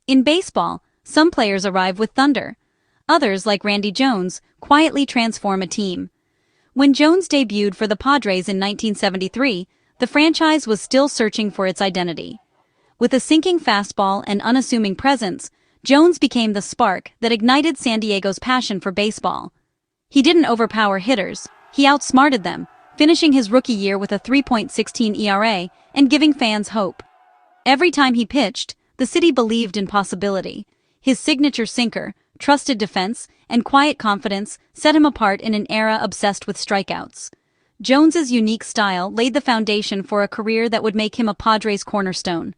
In baseball, some players arrive with thunder. Others, like Randy Jones, quietly transform a team. When Jones debuted for the Padres in 1973, the franchise was still searching for its identity. With a sinking fastball and unassuming presence, Jones became the spark that ignited San Diego's passion for baseball. He didn't overpower hitters, he outsmarted them, finishing his rookie year with a 3.16 ERA and giving fans hope. Every time he pitched, the city believed in possibility. His signature sinker, trusted defense, and quiet confidence set him apart in an era obsessed with strikeouts. Jones's unique style laid the foundation for a career that would make him a Padres cornerstone.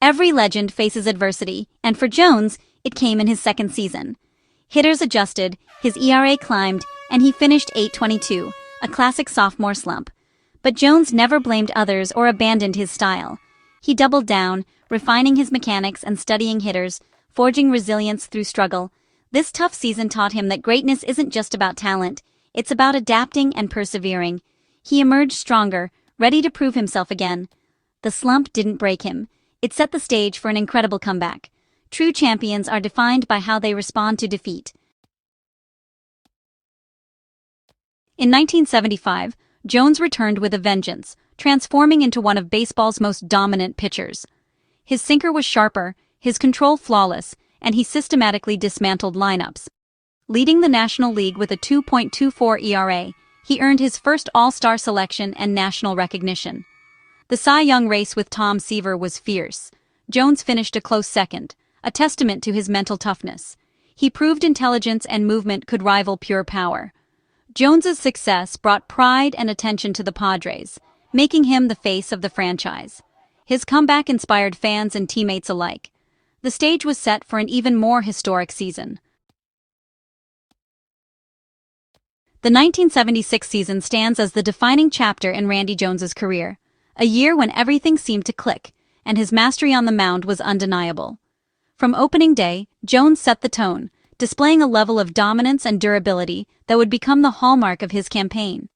Every legend faces adversity, and for Jones, it came in his second season. Hitters adjusted, his ERA climbed, and he finished .822, a classic sophomore slump. But Jones never blamed others or abandoned his style. He doubled down, refining his mechanics and studying hitters, forging resilience through struggle. This tough season taught him that greatness isn't just about talent, it's about adapting and persevering. He emerged stronger, ready to prove himself again. The slump didn't break him. It set the stage for an incredible comeback. True champions are defined by how they respond to defeat. In 1975, Jones returned with a vengeance, transforming into one of baseball's most dominant pitchers. His sinker was sharper, his control flawless, and he systematically dismantled lineups. Leading the National League with a 2.24 ERA, he earned his first All-Star selection and national recognition. The Cy Young race with Tom Seaver was fierce. Jones finished a close second, a testament to his mental toughness. He proved intelligence and movement could rival pure power. Jones's success brought pride and attention to the Padres, making him the face of the franchise. His comeback inspired fans and teammates alike. The stage was set for an even more historic season. The 1976 season stands as the defining chapter in Randy Jones's career, a year when everything seemed to click, and his mastery on the mound was undeniable. From opening day, Jones set the tone, displaying a level of dominance and durability that would become the hallmark of his campaign.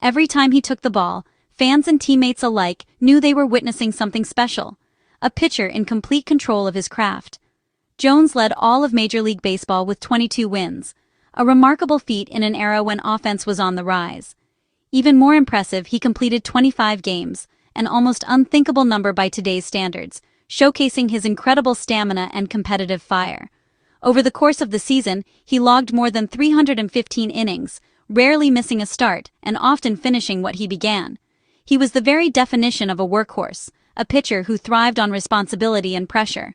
Every time he took the ball, fans and teammates alike knew they were witnessing something special, a pitcher in complete control of his craft. Jones led all of Major League Baseball with 22 wins, a remarkable feat in an era when offense was on the rise. Even more impressive, he completed 25 games, an almost unthinkable number by today's standards, showcasing his incredible stamina and competitive fire. Over the course of the season, he logged more than 315 innings, rarely missing a start and often finishing what he began. He was the very definition of a workhorse, a pitcher who thrived on responsibility and pressure.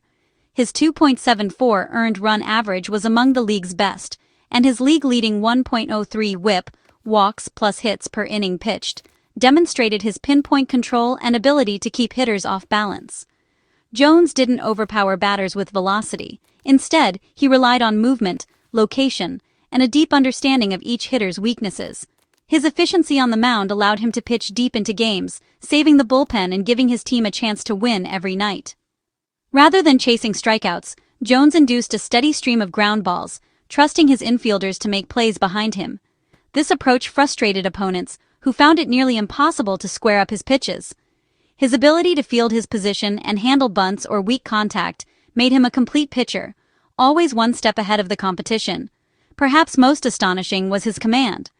His 2.74 earned run average was among the league's best, and his league-leading 1.03 WHIP, walks plus hits per inning pitched, demonstrated his pinpoint control and ability to keep hitters off balance. Jones didn't overpower batters with velocity. Instead, he relied on movement, location, and a deep understanding of each hitter's weaknesses. His efficiency on the mound allowed him to pitch deep into games, saving the bullpen and giving his team a chance to win every night. Rather than chasing strikeouts, Jones induced a steady stream of ground balls, trusting his infielders to make plays behind him. This approach frustrated opponents, who found it nearly impossible to square up his pitches. His ability to field his position and handle bunts or weak contact made him a complete pitcher, always one step ahead of the competition. Perhaps most astonishing was his command.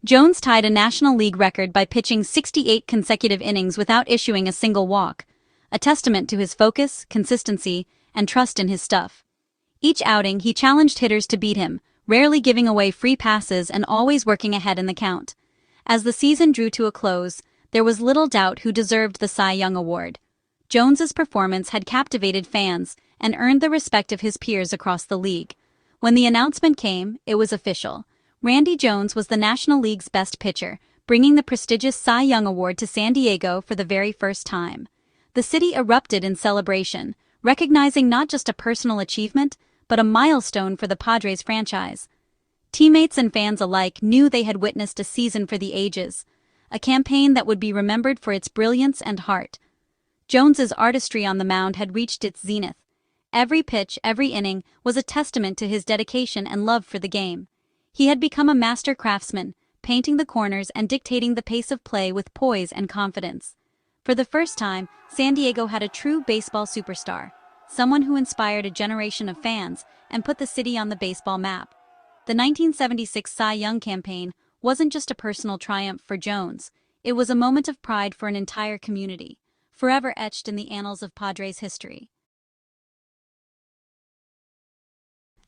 Jones tied a National League record by pitching 68 consecutive innings without issuing a single walk, a testament to his focus, consistency, and trust in his stuff. Each outing, he challenged hitters to beat him, rarely giving away free passes and always working ahead in the count. As the season drew to a close, there was little doubt who deserved the Cy Young Award. Jones's performance had captivated fans and earned the respect of his peers across the league. When the announcement came, it was official. Randy Jones was the National League's best pitcher, bringing the prestigious Cy Young Award to San Diego for the very first time. The city erupted in celebration, recognizing not just a personal achievement, but a milestone for the Padres franchise. Teammates and fans alike knew they had witnessed a season for the ages, a campaign that would be remembered for its brilliance and heart. Jones's artistry on the mound had reached its zenith. Every pitch, every inning, was a testament to his dedication and love for the game. He had become a master craftsman, painting the corners and dictating the pace of play with poise and confidence. For the first time, San Diego had a true baseball superstar, someone who inspired a generation of fans and put the city on the baseball map. The 1976 Cy Young campaign wasn't just a personal triumph for Jones, it was a moment of pride for an entire community, forever etched in the annals of Padres history.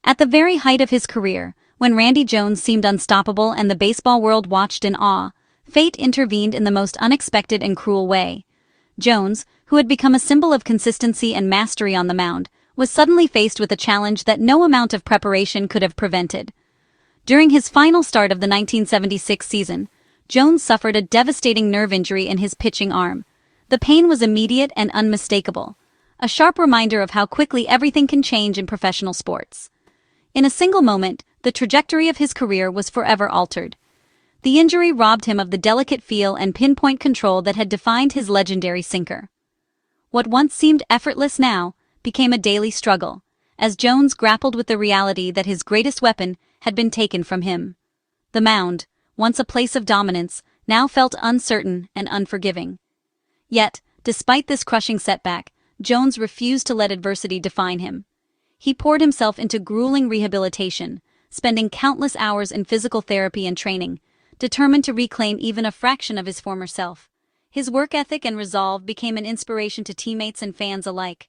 At the very height of his career, when Randy Jones seemed unstoppable and the baseball world watched in awe, fate intervened in the most unexpected and cruel way. Jones, who had become a symbol of consistency and mastery on the mound, was suddenly faced with a challenge that no amount of preparation could have prevented. During his final start of the 1976 season, Jones suffered a devastating nerve injury in his pitching arm. The pain was immediate and unmistakable, a sharp reminder of how quickly everything can change in professional sports. In a single moment, the trajectory of his career was forever altered. The injury robbed him of the delicate feel and pinpoint control that had defined his legendary sinker. What once seemed effortless now became a daily struggle, as Jones grappled with the reality that his greatest weapon had been taken from him. The mound, once a place of dominance, now felt uncertain and unforgiving. Yet, despite this crushing setback, Jones refused to let adversity define him. He poured himself into grueling rehabilitation, spending countless hours in physical therapy and training, determined to reclaim even a fraction of his former self. His work ethic and resolve became an inspiration to teammates and fans alike.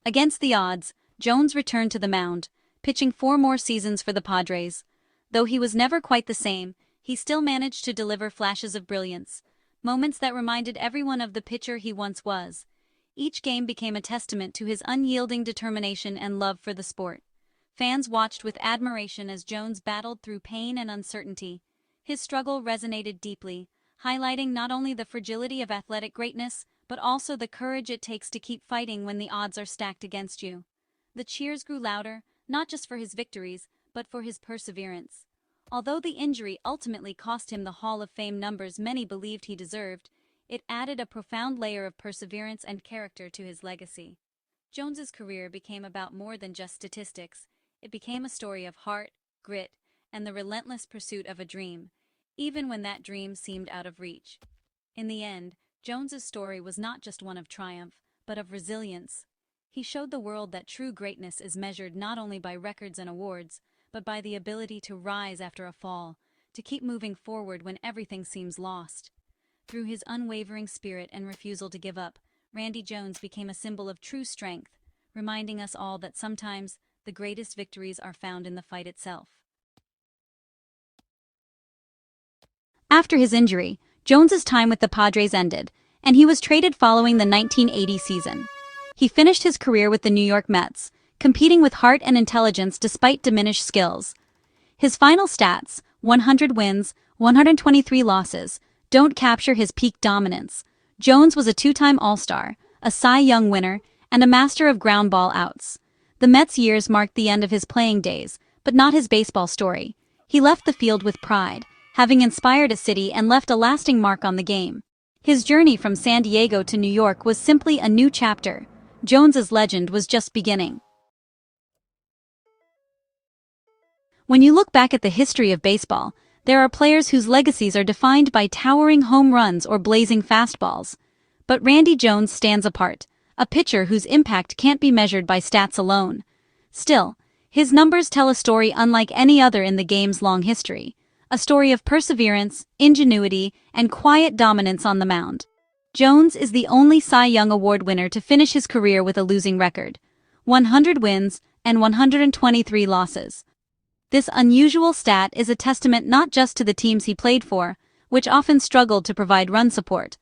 Against the odds, Jones returned to the mound, pitching 4 more seasons for the Padres. Though he was never quite the same, he still managed to deliver flashes of brilliance, moments that reminded everyone of the pitcher he once was. Each game became a testament to his unyielding determination and love for the sport. Fans watched with admiration as Jones battled through pain and uncertainty. His struggle resonated deeply, highlighting not only the fragility of athletic greatness, but also the courage it takes to keep fighting when the odds are stacked against you. The cheers grew louder, not just for his victories, but for his perseverance. Although the injury ultimately cost him the Hall of Fame numbers many believed he deserved, it added a profound layer of perseverance and character to his legacy. Jones's career became about more than just statistics. It became a story of heart, grit, and the relentless pursuit of a dream, even when that dream seemed out of reach. In the end, Jones's story was not just one of triumph, but of resilience. He showed the world that true greatness is measured not only by records and awards, but by the ability to rise after a fall, to keep moving forward when everything seems lost. Through his unwavering spirit and refusal to give up, Randy Jones became a symbol of true strength, reminding us all that sometimes the greatest victories are found in the fight itself. After his injury, Jones's time with the Padres ended, and he was traded following the 1980 season. He finished his career with the New York Mets, competing with heart and intelligence despite diminished skills. His final stats, 100 wins, 123 losses, don't capture his peak dominance. Jones was a 2-time All-Star, a Cy Young winner, and a master of ground ball outs. The Mets' years marked the end of his playing days, but not his baseball story. He left the field with pride, having inspired a city and left a lasting mark on the game. His journey from San Diego to New York was simply a new chapter. Jones's legend was just beginning. When you look back at the history of baseball, there are players whose legacies are defined by towering home runs or blazing fastballs. But Randy Jones stands apart, a pitcher whose impact can't be measured by stats alone. Still, his numbers tell a story unlike any other in the game's long history, a story of perseverance, ingenuity, and quiet dominance on the mound. Jones is the only Cy Young Award winner to finish his career with a losing record, 100 wins and 123 losses. This unusual stat is a testament not just to the teams he played for, which often struggled to provide run support,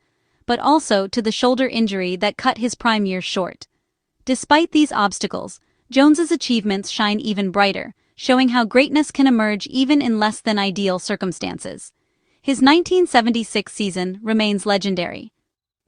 but also to the shoulder injury that cut his prime years short. Despite these obstacles, Jones's achievements shine even brighter, showing how greatness can emerge even in less than ideal circumstances. His 1976 season remains legendary.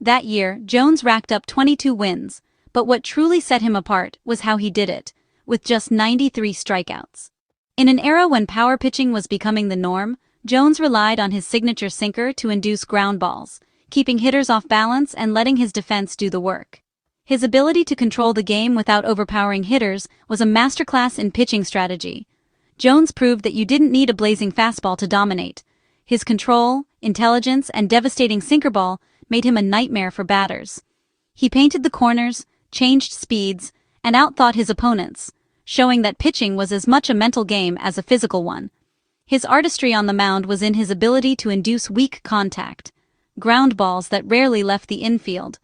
That year, Jones racked up 22 wins, but what truly set him apart was how he did it, with just 93 strikeouts. In an era when power pitching was becoming the norm, Jones relied on his signature sinker to induce ground balls, keeping hitters off balance and letting his defense do the work. His ability to control the game without overpowering hitters was a masterclass in pitching strategy. Jones proved that you didn't need a blazing fastball to dominate. His control, intelligence, and devastating sinker ball made him a nightmare for batters. He painted the corners, changed speeds, and outthought his opponents, showing that pitching was as much a mental game as a physical one. His artistry on the mound was in his ability to induce weak contact, ground balls that rarely left the infield.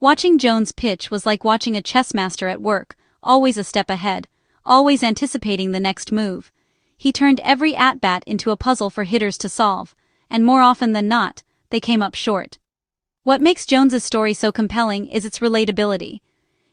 Watching Jones pitch was like watching a chess master at work, always a step ahead, always anticipating the next move. He turned every at-bat into a puzzle for hitters to solve, and more often than not, they came up short. What makes Jones's story so compelling is its relatability.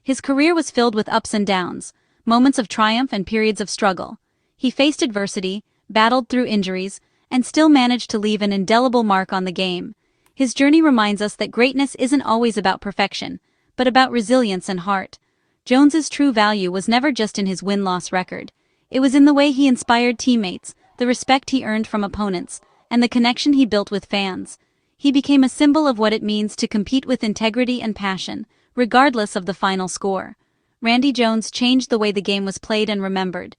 His career was filled with ups and downs, moments of triumph and periods of struggle. He faced adversity, battled through injuries, and still managed to leave an indelible mark on the game. His journey reminds us that greatness isn't always about perfection, but about resilience and heart. Jones's true value was never just in his win-loss record. It was in the way he inspired teammates, the respect he earned from opponents, and the connection he built with fans. He became a symbol of what it means to compete with integrity and passion, regardless of the final score. Randy Jones changed the way the game was played and remembered.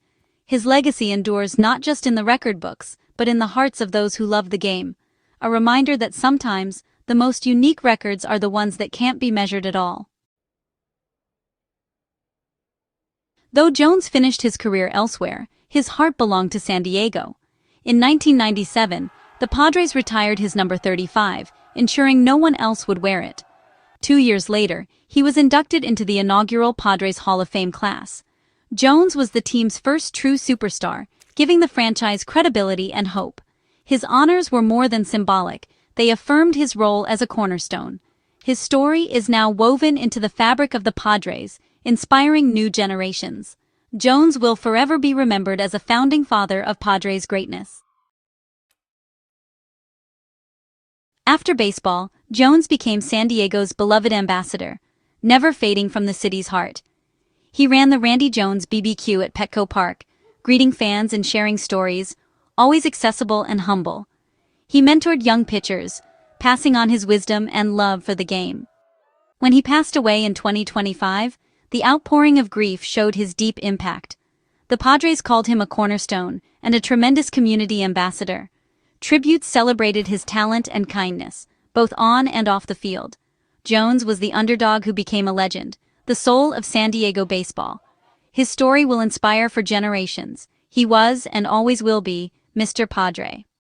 His legacy endures not just in the record books, but in the hearts of those who love the game. A reminder that sometimes, the most unique records are the ones that can't be measured at all. Though Jones finished his career elsewhere, his heart belonged to San Diego. In 1997, the Padres retired his number 35, ensuring no one else would wear it. 2 years later, he was inducted into the inaugural Padres Hall of Fame class. Jones was the team's first true superstar, giving the franchise credibility and hope. His honors were more than symbolic, they affirmed his role as a cornerstone. His story is now woven into the fabric of the Padres, inspiring new generations. Jones will forever be remembered as a founding father of Padres greatness. After baseball, Jones became San Diego's beloved ambassador, never fading from the city's heart. He ran the Randy Jones BBQ at Petco Park, greeting fans and sharing stories, always accessible and humble. He mentored young pitchers, passing on his wisdom and love for the game. When he passed away in 2025, the outpouring of grief showed his deep impact. The Padres called him a cornerstone and a tremendous community ambassador. Tributes celebrated his talent and kindness, both on and off the field. Jones was the underdog who became a legend, the soul of San Diego baseball. His story will inspire for generations. He was, and always will be, Mr. Padre.